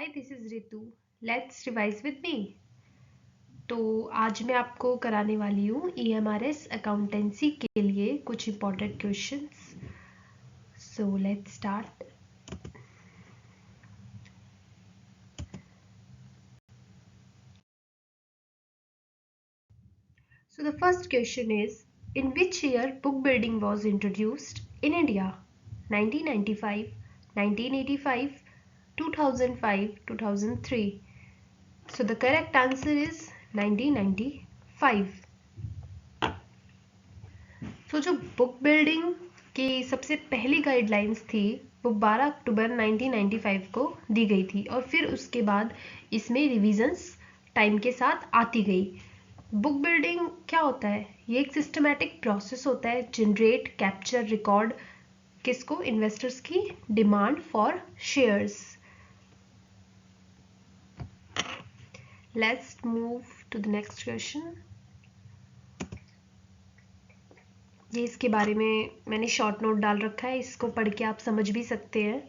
Hi, this is Ritu. Let's revise with me. तो आज मैं आपको कराने वाली हूँ EMRS अकाउंटेंसी के लिए कुछ important questions. So let's start. So the first question is, in which year book building was introduced in India? 1995, 1985, 2005, 2003. So the correct answer is 1995. So जो बुक बिल्डिंग की सबसे पहली गाइडलाइंस थी वो 12 अक्टूबर 1995 को दी गई थी और फिर उसके बाद इसमें रिविजन्स टाइम के साथ आती गई। बुक बिल्डिंग क्या होता है? ये एक सिस्टमैटिक प्रोसेस होता है, जनरेट, कैप्चर, रिकॉर्ड किसको? इन्वेस्टर्स की demand for shares. Let's move to the next question. ये इसके बारे में मैंने शॉर्ट नोट डाल रखा है, इसको पढ़ के आप समझ भी सकते हैं।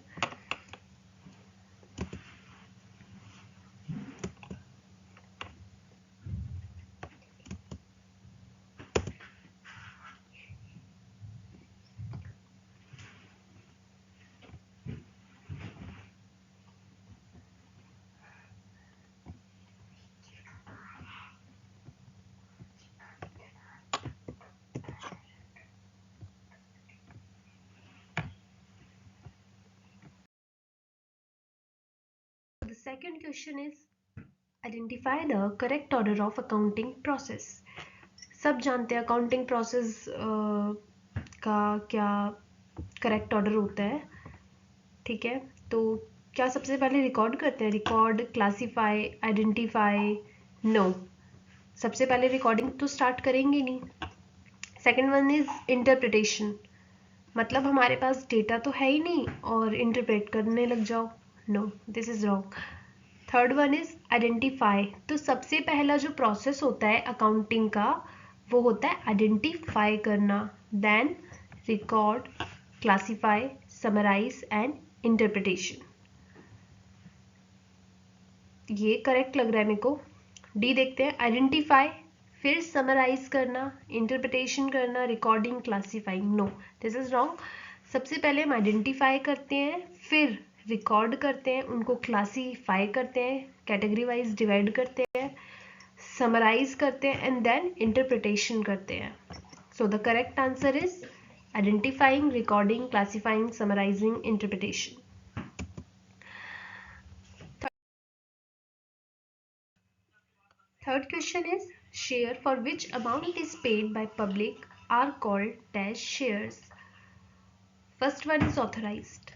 The second question is, identify the correct order of accounting process. सब जानते हैं अकाउंटिंग प्रोसेस का क्या करेक्ट ऑर्डर होता है, ठीक है? तो क्या सबसे पहले रिकॉर्ड करते हैं? Record, classify, identify? नो, सबसे पहले रिकॉर्डिंग तो स्टार्ट करेंगे नहीं। सेकेंड वन इज इंटरप्रिटेशन, मतलब हमारे पास डेटा तो है ही नहीं और इंटरप्रेट करने लग जाओ। No, this is wrong. Third one is identify, तो सबसे पहला जो प्रोसेस होता है अकाउंटिंग का वो होता है आइडेंटिफाई करना, then record, classify, summarise and interpretation. ये करेक्ट लग रहा है मेरे को। डी देखते हैं, आइडेंटिफाई, फिर समराइज करना, इंटरप्रिटेशन करना, recording, classifying. No, this is wrong. सबसे पहले हम आइडेंटिफाई करते हैं, फिर रिकॉर्ड करते हैं, उनको क्लासीफाई करते हैं, कैटेगरी वाइज डिवाइड करते हैं, समराइज करते हैं एंड देन इंटरप्रिटेशन करते हैं। So the correct answer is identifying, recording, classifying, summarising, interpretation. Third question is, share for which amount is paid by public are called dash shares. First one is authorized.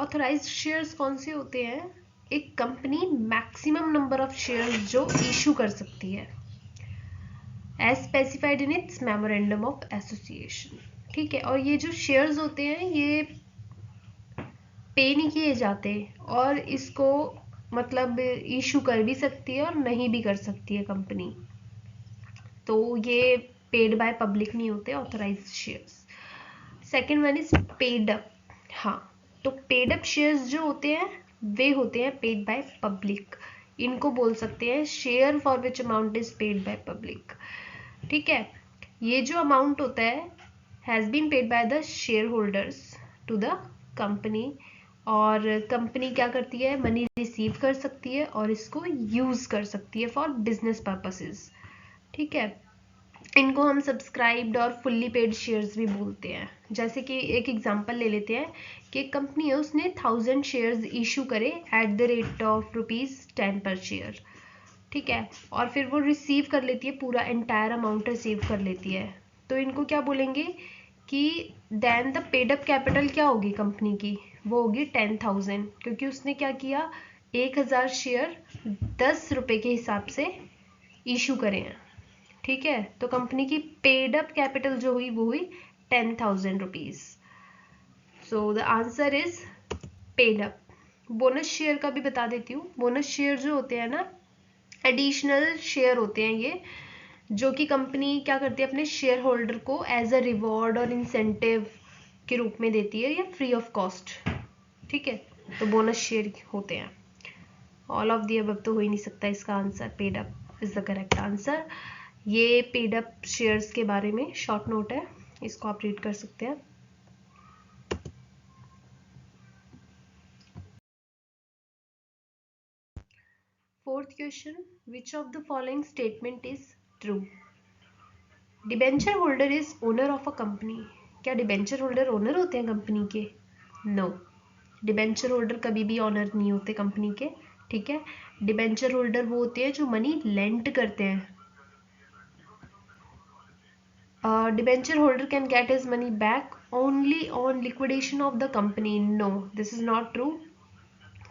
Authorized shares कौन से होते हैं? एक company maximum number of shares जो issue कर सकती है as specified in its memorandum of association, ठीक है? और ये जो शेयर्स होते हैं ये पे नहीं किए जाते और इसको मतलब इशू कर भी सकती है और नहीं भी कर सकती है कंपनी, तो ये पेड बाय पब्लिक नहीं होते authorised shares. Second one is paid up. हाँ, तो पेड अप शेयर्स जो होते हैं वे होते हैं पेड बाय पब्लिक, इनको बोल सकते हैं share for which amount is paid by public, ठीक है? ये जो अमाउंट होता है has been paid by the shareholders to the company, और कंपनी क्या करती है? मनी रिसीव कर सकती है और इसको यूज कर सकती है फॉर बिजनेस पर्पसेस, ठीक है? इनको हम सब्सक्राइब्ड और फुल्ली पेड शेयर्स भी बोलते हैं। जैसे कि एक एग्जांपल ले लेते हैं कि एक कंपनी है, उसने 1000 शेयर्स इशू करे एट द रेट ऑफ ₹10 पर शेयर, ठीक है? और फिर वो रिसीव कर लेती है, पूरा एंटायर अमाउंट रिसीव कर लेती है, तो इनको क्या बोलेंगे कि then the paid up capital क्या होगी कंपनी की? वो होगी 10,000, क्योंकि उसने क्या किया? 1000 शेयर 10 रुपए के हिसाब से इशू करे हैं, ठीक है? तो कंपनी की पेड अप कैपिटल जो हुई वो हुई 10,000 rupees. So the answer is paid up. Bonus share का भी बता देती हूँ। बोनस शेयर जो होते हैं ना, एडिशनल शेयर होते हैं ये, जो कि कंपनी क्या करती है अपने शेयर होल्डर को एज अ रिवॉर्ड और इंसेंटिव के रूप में देती है या फ्री ऑफ कॉस्ट, ठीक है? तो बोनस शेयर होते हैं। ऑल ऑफ दी अबव तो हो ही नहीं सकता इसका answer, paid up is the correct answer. ये पेड अप शेयर्स के बारे में शॉर्ट नोट है, इसको आप रीड कर सकते हैं। Fourth question, which of the following statement is true? Debenture holder is owner of a company. क्या डिबेंचर होल्डर ओनर होते हैं कंपनी के? नो, डिबेंचर होल्डर कभी भी ओनर नहीं होते कंपनी के, ठीक है। डिबेंचर होल्डर वो होते हैं जो मनी लेंट करते हैं। Debenture holder can get his money back only on liquidation of the company. No, this is not true.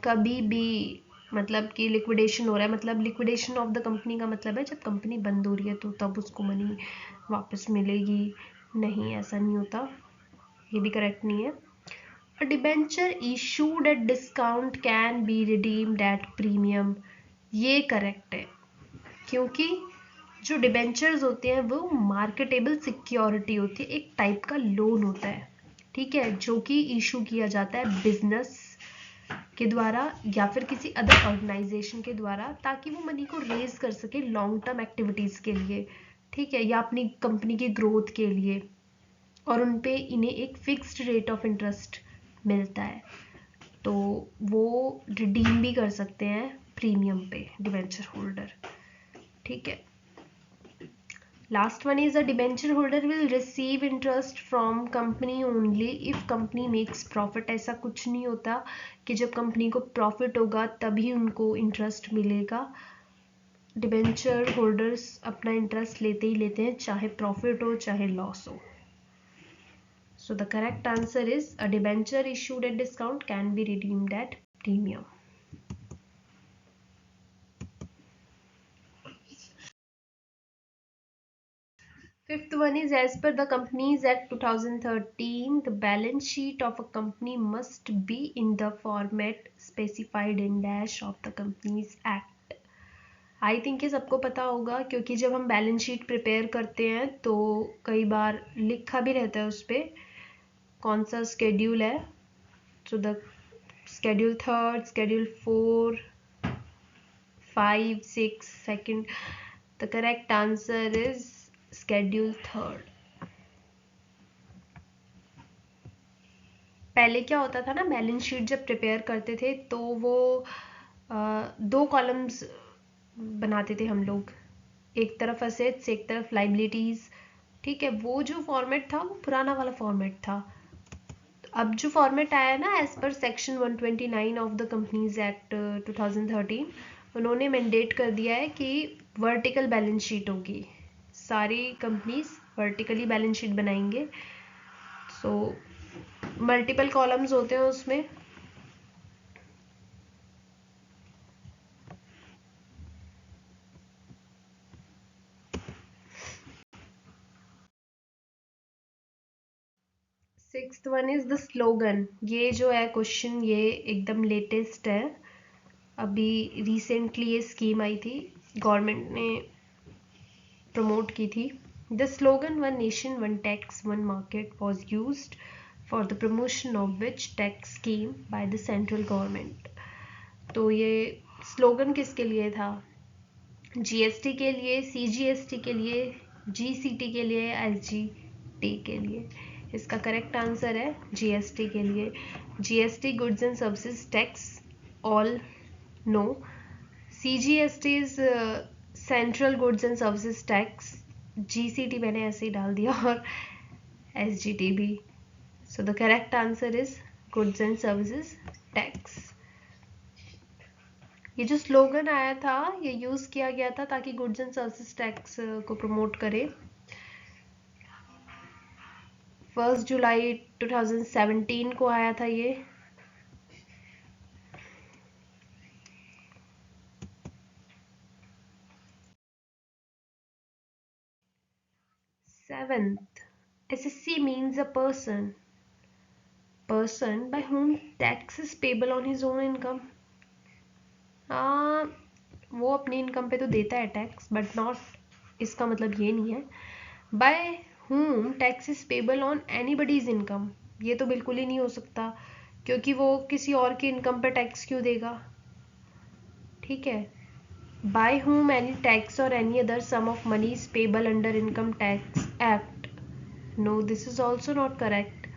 कभी भी मतलब कि लिक्विडेशन हो रहा है, मतलब लिक्विडेशन ऑफ द कंपनी का मतलब है जब कंपनी बंद हो रही है तो तब उसको मनी वापस मिलेगी। नहीं, ऐसा नहीं होता, ये भी करेक्ट नहीं है। A debenture issued at discount can be redeemed at premium, ये करेक्ट है, क्योंकि जो डिबेंचर्स होते हैं वो मार्केटेबल सिक्योरिटी होती है, एक टाइप का लोन होता है, ठीक है, जो कि इशू किया जाता है बिजनेस के द्वारा या फिर किसी अदर ऑर्गेनाइजेशन के द्वारा, ताकि वो मनी को रेज कर सके लॉन्ग टर्म एक्टिविटीज के लिए, ठीक है, या अपनी कंपनी की ग्रोथ के लिए, और उन पे इन्हें एक फिक्स्ड रेट ऑफ इंटरेस्ट मिलता है, तो वो रिडीम भी कर सकते हैं प्रीमियम पे डिबेंचर होल्डर, ठीक है। Last one is a debenture holder will receive interest from company only if company makes profit. ऐसा कुछ नहीं होता कि जब कंपनी को प्रॉफिट होगा तभी उनको इंटरेस्ट मिलेगा। डिबेंचर होल्डर्स अपना इंटरेस्ट लेते ही लेते हैं, चाहे प्रॉफिट हो चाहे लॉस हो। So the correct answer is a debenture issued at discount can be redeemed at premium. Fifth one is, as per the Companies Act 2013, the balance sheet of a company must be in the format specified in dash of the Companies Act. I think ये सबको पता होगा, क्योंकि जब हम balance sheet prepare करते हैं तो कई बार लिखा भी रहता है उस पर कौन सा स्केड्यूल है। So the schedule 3rd, schedule 4, 5, 6, second. The correct answer is schedule 3rd. पहले क्या होता था ना, बैलेंस शीट जब प्रिपेयर करते थे तो वो दो कॉलम्स बनाते थे हम लोग, एक तरफ असेट्स एक तरफ लाइबिलिटीज, ठीक है। वो जो फॉर्मेट था वो पुराना वाला फॉर्मेट था। अब जो फॉर्मेट आया है ना, as per section 129 of the companies act 2013, उन्होंने मैंडेट कर दिया है कि वर्टिकल बैलेंस शीट होगी, सारी कंपनीज वर्टिकली बैलेंस शीट बनाएंगे। सो मल्टीपल कॉलम्स होते हैं उसमें। Sixth one is the slogan. ये जो है क्वेश्चन, ये एकदम लेटेस्ट है, अभी रिसेंटली ये स्कीम आई थी, गवर्नमेंट ने प्रमोट की थी। The slogan one nation one tax one market was used for the promotion of which tax scheme by the central government. तो ये स्लोगन किसके लिए था? जीएसटी के लिए, सीजीएसटी के लिए, जीसीटी के लिए, एसजीटी के लिए। इसका करेक्ट आंसर है जीएसटी के लिए। GST goods and services tax, all know. CGST is central goods and services tax, GCT मैंने ऐसे ही डाल दिया, और एसजीटी भी। सो the correct answer is goods and services tax. ये जो स्लोगन आया था ये यूज किया गया था ताकि गुड्स एंड सर्विसेज टैक्स को प्रमोट करे। 1 जुलाई 2017 को आया था ये। Seventh, SSC means a person by whom tax is payable on his own income. वो अपनी इनकम पे तो देता है टैक्स, बट नॉट, इसका मतलब ये नहीं है by whom tax is payable on anybody's income। ये तो बिल्कुल ही नहीं हो सकता, क्योंकि वो किसी और की इनकम पे टैक्स क्यों देगा। ठीक है। By whom any tax or any other sum of money is payable under income tax act. No, this is also not correct.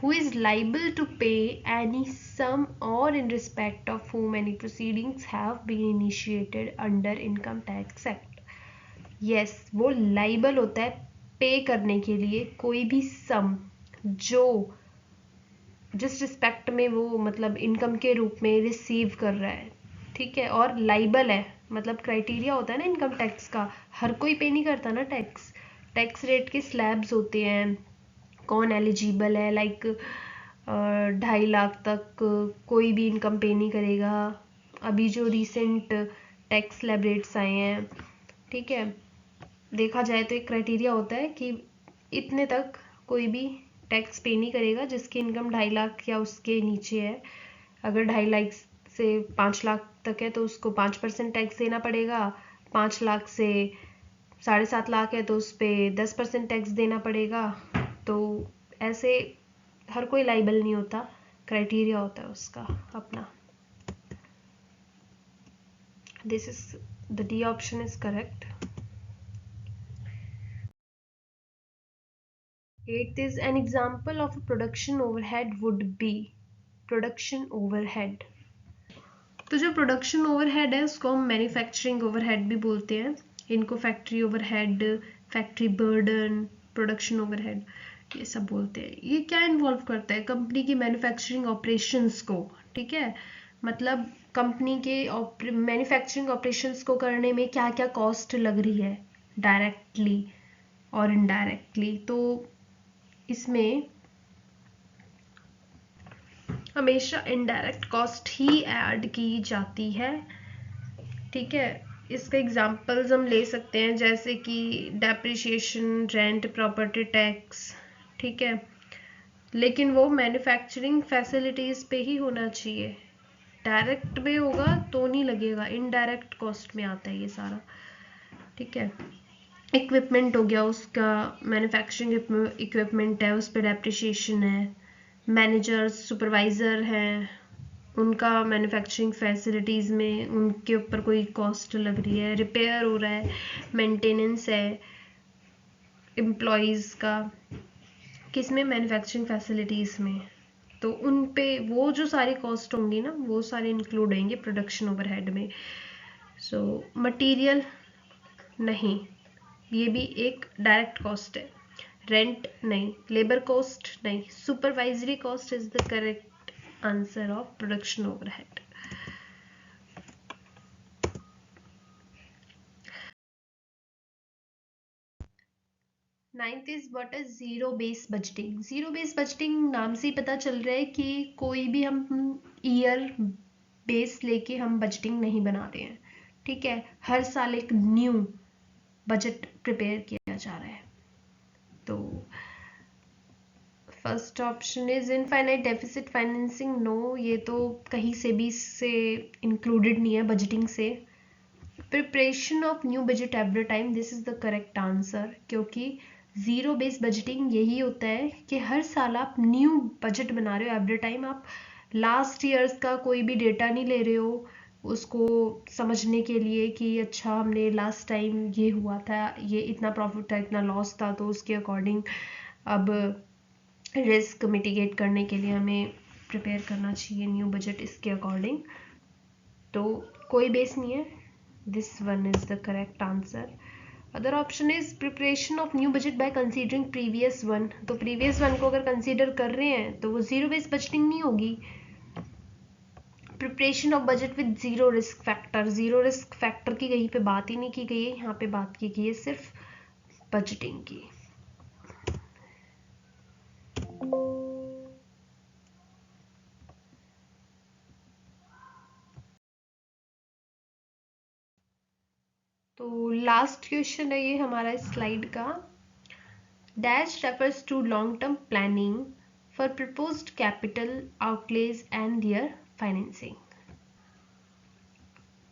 Who is liable to pay any sum or in respect of whom any proceedings have been initiated under income tax act. Yes, वो liable होता है पे करने के लिए कोई भी sum जो जिस रिस्पेक्ट में वो मतलब इनकम के रूप में रिसीव कर रहा है, ठीक है। और लाइबल है मतलब क्राइटेरिया होता है ना इनकम टैक्स का, हर कोई पे नहीं करता ना टैक्स। टैक्स रेट के स्लैब्स होते हैं, कौन एलिजिबल है, लाइक 2.5 लाख तक कोई भी इनकम पे नहीं करेगा। अभी जो रिसेंट टैक्स स्लैब रेट्स आए हैं, ठीक है, देखा जाए तो एक क्राइटेरिया होता है कि इतने तक कोई भी टैक्स पे नहीं करेगा जिसकी इनकम 2.5 लाख या उसके नीचे है। अगर 2.5 लाख से 5 लाख तक है तो उसको 5% टैक्स देना पड़ेगा। 5 लाख से 7.5 लाख है तो उस पर 10% टैक्स देना पड़ेगा। तो ऐसे हर कोई लाइबल नहीं होता, क्राइटेरिया होता है उसका अपना। This is the D option is correct. 8th is an example of a production overhead would be production overhead. तो जो प्रोडक्शन ओवरहेड है उसको हम मैन्युफैक्चरिंग ओवरहेड भी बोलते हैं। इनको factory overhead, factory burden, production overhead ये सब बोलते हैं। ये क्या इन्वॉल्व करता है, कंपनी की मैन्युफैक्चरिंग ऑपरेशंस को, ठीक है। मतलब कंपनी के मैन्युफैक्चरिंग ऑपरेशंस को करने में क्या क्या कॉस्ट लग रही है डायरेक्टली और इनडायरेक्टली, तो इसमें हमेशा इनडायरेक्ट कॉस्ट ही ऐड की जाती है, ठीक है। इसका एग्जांपल्स हम ले सकते हैं जैसे कि डेप्रिसिएशन, रेंट, प्रॉपर्टी टैक्स, ठीक है। लेकिन वो मैन्युफैक्चरिंग फैसिलिटीज़ पे ही होना चाहिए, डायरेक्ट में होगा तो नहीं लगेगा, इनडायरेक्ट कॉस्ट में आता है ये सारा, ठीक है। इक्विपमेंट हो गया, उसका मैन्युफैक्चरिंग इक्विपमेंट है, उस पर डेप्रिसिएशन है। मैनेजर्स, सुपरवाइज़र हैं, उनका मैन्युफैक्चरिंग फैसिलिटीज़ में उनके ऊपर कोई कॉस्ट लग रही है, रिपेयर हो रहा है, मेंटेनेंस है एम्प्लॉयज़ का, किसमें, मैन्युफैक्चरिंग फैसिलिटीज़ में, तो उन पे वो जो सारी कॉस्ट होंगी ना वो सारे इंक्लूड होंगे प्रोडक्शन ओवरहेड में। सो मटेरियल नहीं, ये भी एक डायरेक्ट कॉस्ट है। रेंट नहीं, लेबर कॉस्ट नहीं, supervisory cost is the correct answer of production overhead. Ninth is what is zero base budgeting. Zero base budgeting नाम से ही पता चल रहा है कि कोई भी हम ईयर बेस लेके हम बजटिंग नहीं बना रहे हैं, ठीक है। हर साल एक न्यू बजट प्रिपेयर किया जा रहा है। तो first option is infinite deficit financing, no, ये तो कहीं से भी से इंक्लूडेड नहीं है बजटिंग से। Preparation of new budget every time, this is the correct answer, क्योंकि जीरो बेस बजटिंग यही होता है कि हर साल आप न्यू बजट बना रहे हो एवरी टाइम। आप लास्ट ईयर्स का कोई भी डेटा नहीं ले रहे हो उसको समझने के लिए कि अच्छा हमने लास्ट टाइम ये हुआ था, ये इतना प्रॉफिट था, इतना लॉस था, तो उसके अकॉर्डिंग अब रिस्क मिटिगेट करने के लिए हमें प्रिपेयर करना चाहिए न्यू बजट इसके अकॉर्डिंग। तो कोई बेस नहीं है, this one is the correct answer. Other option is preparation of new budget by considering previous one. तो प्रीवियस वन को अगर कंसीडर कर रहे हैं तो वो जीरो बेस बजटिंग नहीं होगी। Preparation of budget with zero risk factor, zero risk factor की कहीं पे बात ही नहीं की गई है, यहाँ पे बात की गई है सिर्फ बजटिंग की। तो लास्ट क्वेश्चन है ये हमारा स्लाइड का। Dash refers to long term planning for proposed capital outlay and their financing.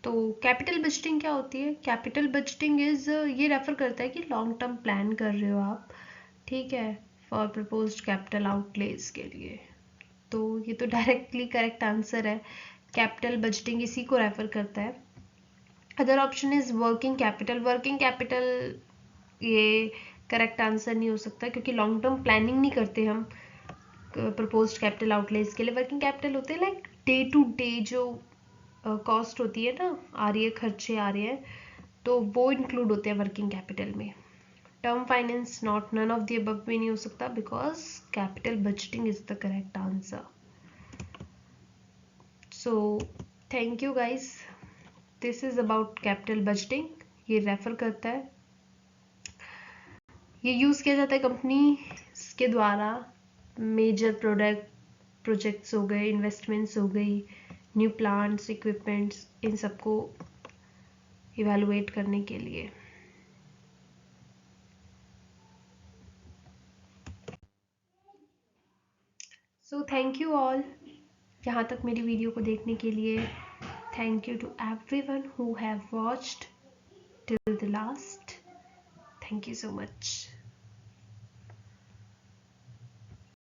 तो कैपिटल बजटिंग क्या होती है? कैपिटल बजटिंग इज ये रेफर करता है कि लॉन्ग टर्म प्लान कर रहे हो आप, ठीक है, फॉर प्रपोज्ड कैपिटल आउटलेज के लिए। तो ये तो डायरेक्टली करेक्ट आंसर है कैपिटल बजटिंग इसी को रेफर करता है। Other option is working capital. Working capital ये करेक्ट आंसर नहीं हो सकता क्योंकि लॉन्ग टर्म प्लानिंग नहीं करते हम प्रपोज्ड कैपिटल आउटलेज के लिए। वर्किंग कैपिटल होते हैं लाइक डे टू डे जो कॉस्ट होती है ना, आ रही है, खर्चे आ रहे हैं, तो वो इंक्लूड होते हैं वर्किंग कैपिटल में। Term finance not, none of the above भी नहीं हो सकता because capital budgeting is the correct answer. So thank you guys, this is about capital budgeting. ये रेफर करता है, ये यूज किया जाता है कंपनी के द्वारा मेजर प्रोजेक्ट्स हो गए, इन्वेस्टमेंट्स हो गई, न्यू प्लांट्स, इक्विपमेंट्स, इन सबको इवेलुएट करने के लिए। सो थैंक यू ऑल, यहाँ तक मेरी वीडियो को देखने के लिए। Thank you to everyone who have watched till the last. Thank you so much.